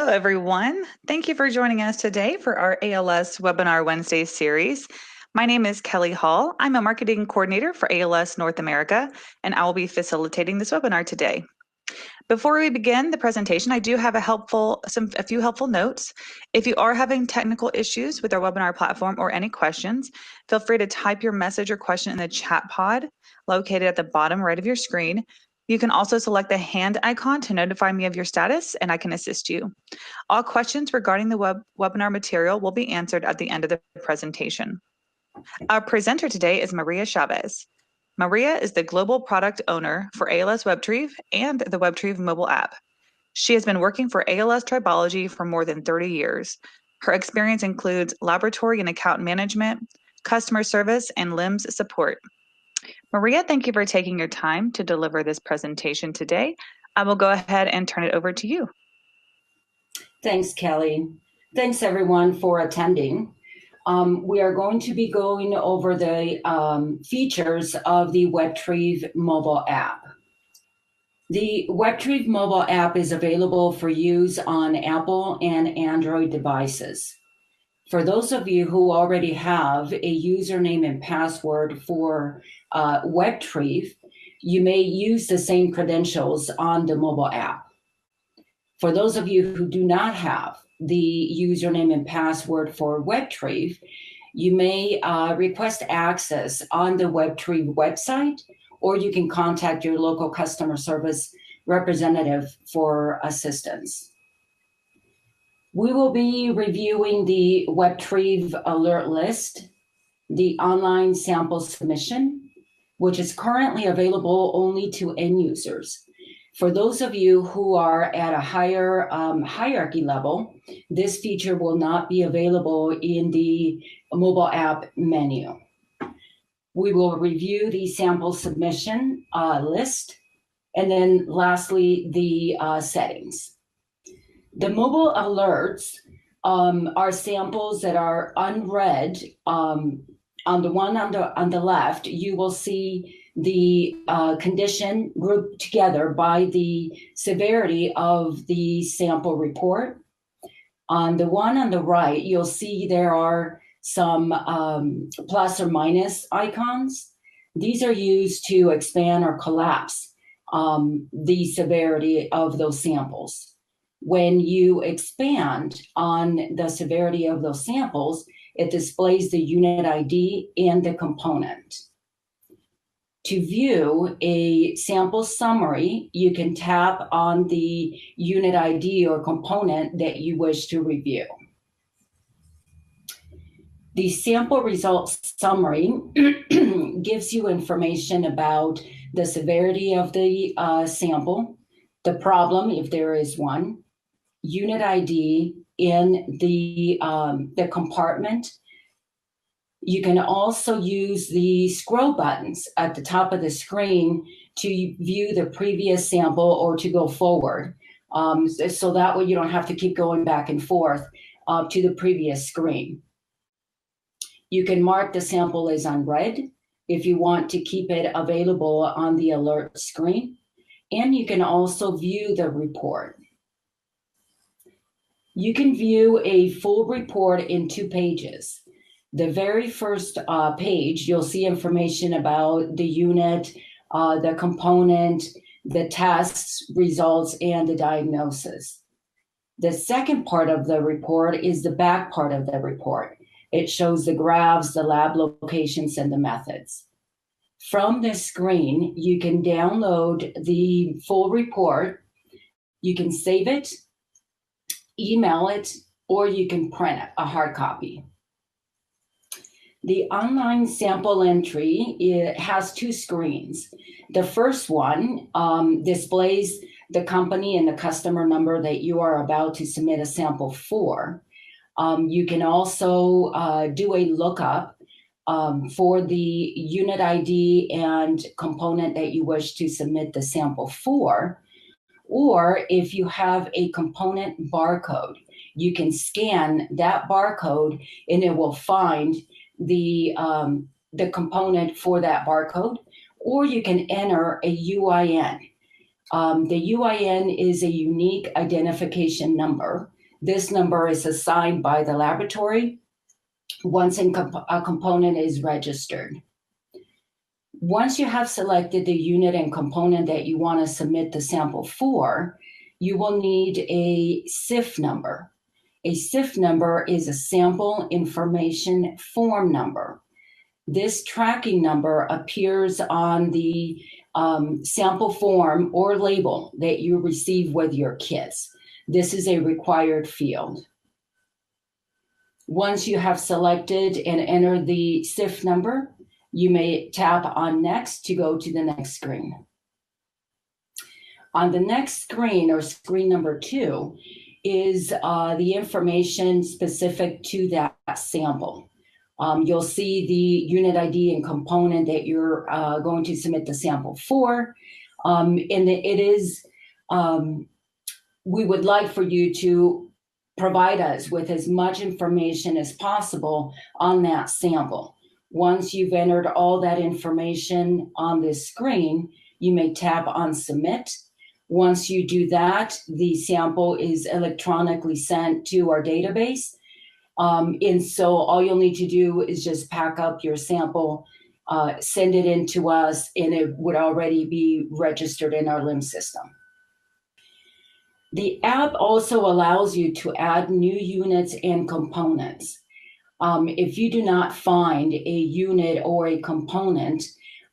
Hello, everyone. Thank you for joining us today for our ALS Webinar Wednesday series. My name is Kelly Hall. I'm a marketing coordinator for ALS North America, and I will be facilitating this webinar today. Before we begin the presentation, I do have a few helpful notes. If you are having technical issues with our webinar platform or any questions, feel free to type your message or question in the chat pod located at the bottom right of your screen. You can also select the hand icon to notify me of your status, and I can assist you. All questions regarding the webinar material will be answered at the end of the presentation. Our presenter today is Maria Chavez. Maria is the global product owner for ALS Webtrieve and the Webtrieve Mobile App. She has been working for ALS Tribology for more than 30 years. Her experience includes laboratory and account management, customer service, and LIMS support. Maria, thank you for taking your time to deliver this presentation today. I will go ahead and turn it over to you. Thanks, Kelly. Thanks, everyone, for attending. We are going to be going over the features of the Webtrieve mobile app. The Webtrieve mobile app is available for use on Apple and Android devices. For those of you who already have a username and password for Webtrieve, you may use the same credentials on the mobile app. For those of you who do not have the username and password for Webtrieve, you may request access on the Webtrieve website, or you can contact your local customer service representative for assistance. We will be reviewing the Webtrieve alert list, the online sample submission, which is currently available only to end users. For those of you who are at a higher hierarchy level, this feature will not be available in the mobile app menu. We will review the sample submission list, and then lastly, the settings. The mobile alerts are samples that are unread. On the one on the left, you will see the condition grouped together by the severity of the sample report. On the one on the right, you'll see there are some plus or minus icons. These are used to expand or collapse the severity of those samples. When you expand on the severity of those samples, it displays the unit ID and the component. To view a sample summary, you can tap on the unit ID or component that you wish to review. The sample results summary gives you information about the severity of the sample, the problem, if there is one, unit ID in the compartment. You can also use the scroll buttons at the top of the screen to view the previous sample or to go forward. So that way you don't have to keep going back and forth to the previous screen. You can mark the sample as unread if you want to keep it available on the alert screen. And you can also view the report. You can view a full report in 2 pages. The very first page, you'll see information about the unit, the component, the tests, results, and the diagnosis. The second part of the report is the back part of the report. It shows the graphs, the lab locations, and the methods. From this screen, you can download the full report. You can save it, email it, or you can print a hard copy. The online sample entry, it has 2 screens. The first one displays the company and the customer number that you are about to submit a sample for. You can also do a lookup for the unit ID and component that you wish to submit the sample for. Or if you have a component barcode, you can scan that barcode and it will find the component for that barcode, or you can enter a UIN. The UIN is a unique identification number This number is assigned by the laboratory once a component is registered. Once you have selected the unit and component that you want to submit the sample for, you will need a SIF number. A SIF number is a sample information form number. This tracking number appears on the sample form or label that you receive with your kits. This is a required field. Once you have selected and entered the SIF number, you may tap on Next to go to the next screen. On the next screen, or screen number 2, is the information specific to that sample. You'll see the unit ID and component that you're going to submit the sample for. And it is, we would like for you to provide us with as much information as possible on that sample. Once you've entered all that information on this screen, you may tap on Submit. Once you do that, the sample is electronically sent to our database. And so all you'll need to do is just pack up your sample, send it in to us, and it would already be registered in our LIMS system. The app also allows you to add new units and components. If you do not find a unit or a component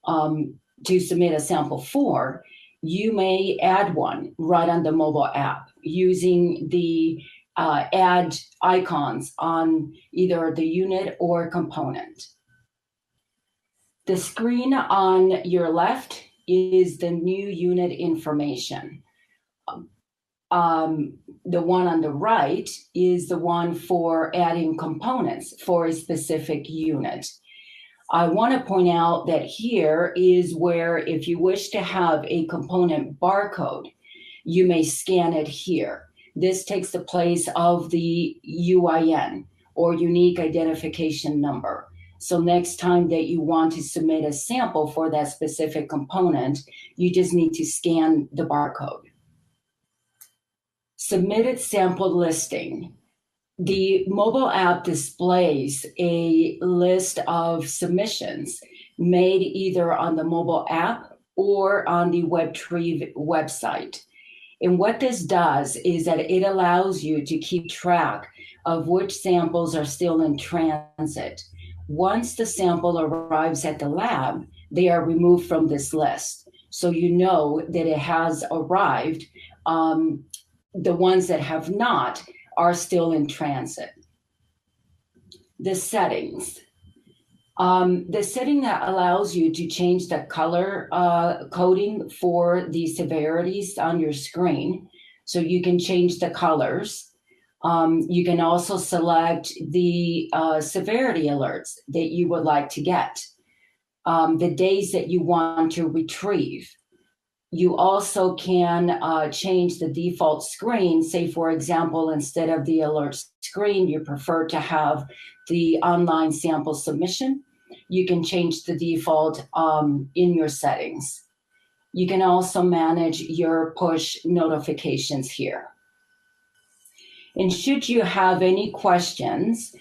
to submit a sample for, you may add one right on the mobile app using the add icons on either the unit or component. The screen on your left is the new unit information. The one on the right is the one for adding components for a specific unit. I want to point out that here is where, if you wish to have a component barcode, you may scan it here. This takes the place of the UIN, or unique identification number. So next time that you want to submit a sample for that specific component, you just need to scan the barcode. Submitted sample listing. The mobile app displays a list of submissions made either on the mobile app or on the Webtrieve website. And what this does is that it allows you to keep track of which samples are still in transit. Once the sample arrives at the lab, they are removed from this list. So you know that it has arrived. The ones that have not are still in transit. The settings. The setting that allows you to change the color coding for the severities on your screen. So you can change the colors. You can also select the severity alerts that you would like to get, the days that you want to retrieve. You also can change the default screen. Say, for example, instead of the alert screen, you prefer to have the online sample submission. You can change the default in your settings. You can also manage your push notifications here. And should you have any questions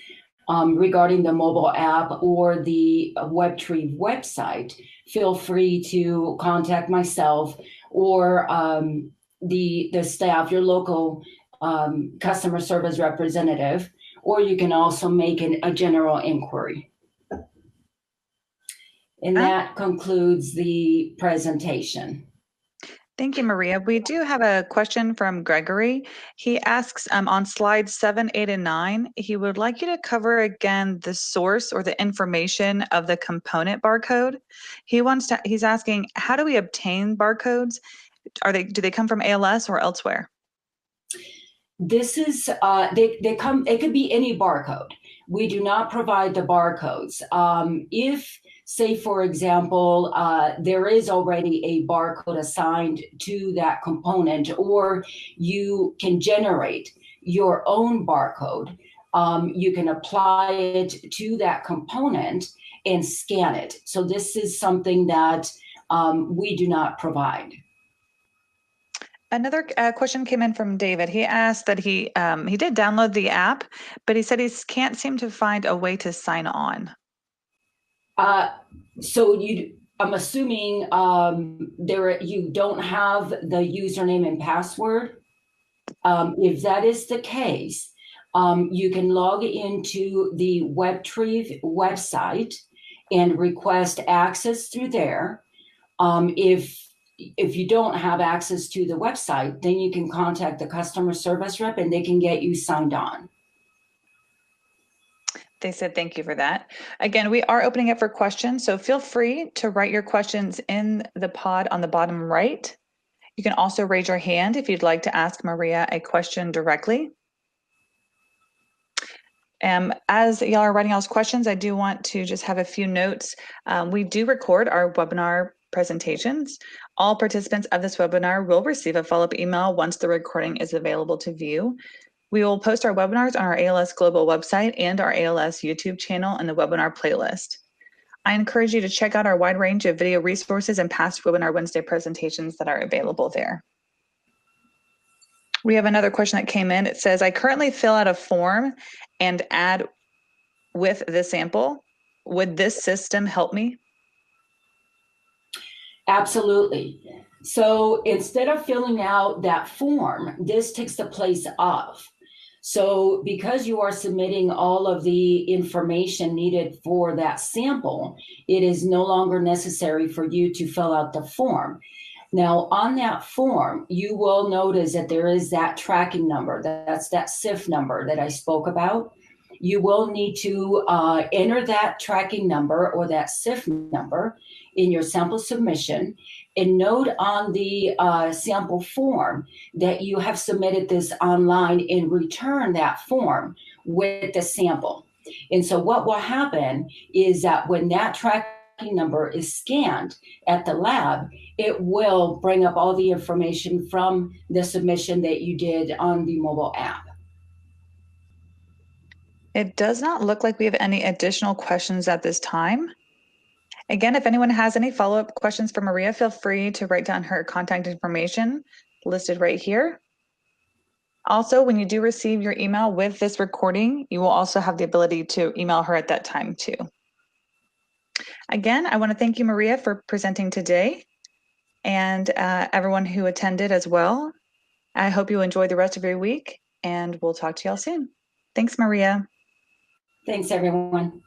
regarding the mobile app or the Webtrieve website, feel free to contact myself or the staff, your local customer service representative, or you can also make a general inquiry. And that concludes the presentation. Thank you, Maria. We do have a question from Gregory. He asks on slides 7, 8, and 9, he would like you to cover again the source or the information of the component barcode. He's asking, how do we obtain barcodes? Do they come from ALS or elsewhere? This is, it could be any barcode. We do not provide the barcodes. If, say, for example, there is already a barcode assigned to that component, or you can generate your own barcode, you can apply it to that component and scan it. So this is something that we do not provide. Another question came in from David. He asked that he did download the app, but he said he can't seem to find a way to sign on. So I'm assuming you don't have the username and password. If that is the case, you can log into the Webtrieve website and request access through there. If you don't have access to the website, then you can contact the customer service rep and they can get you signed on. They said thank you for that. Again, we are opening it for questions, so feel free to write your questions in the pod on the bottom right. You can also raise your hand if you'd like to ask Maria a question directly. As y'all are writing y'all's questions, I do want to just have a few notes. We do record our webinar presentations. All participants of this webinar will receive a follow-up email once the recording is available to view. We will post our webinars on our ALS Global website and our ALS YouTube channel in the webinar playlist. I encourage you to check out our wide range of video resources and past Webinar Wednesday presentations that are available there. We have another question that came in. It says, I currently fill out a form and add with the sample. Would this system help me? Absolutely. So instead of filling out that form, this takes the place of. So because you are submitting all of the information needed for that sample, it is no longer necessary for you to fill out the form. Now, on that form, you will notice that there is that tracking number. That's that SIF number that I spoke about. You will need to enter that tracking number or that SIF number in your sample submission and note on the sample form that you have submitted this online and return that form with the sample. And so what will happen is that when that tracking number is scanned at the lab, it will bring up all the information from the submission that you did on the mobile app. It does not look like we have any additional questions at this time. Again, if anyone has any follow-up questions for Maria, feel free to write down her contact information listed right here. Also, when you do receive your email with this recording, you will also have the ability to email her at that time too. Again, I want to thank you, Maria, for presenting today and everyone who attended as well. I hope you enjoy the rest of your week and we'll talk to y'all soon. Thanks, Maria. Thanks, everyone.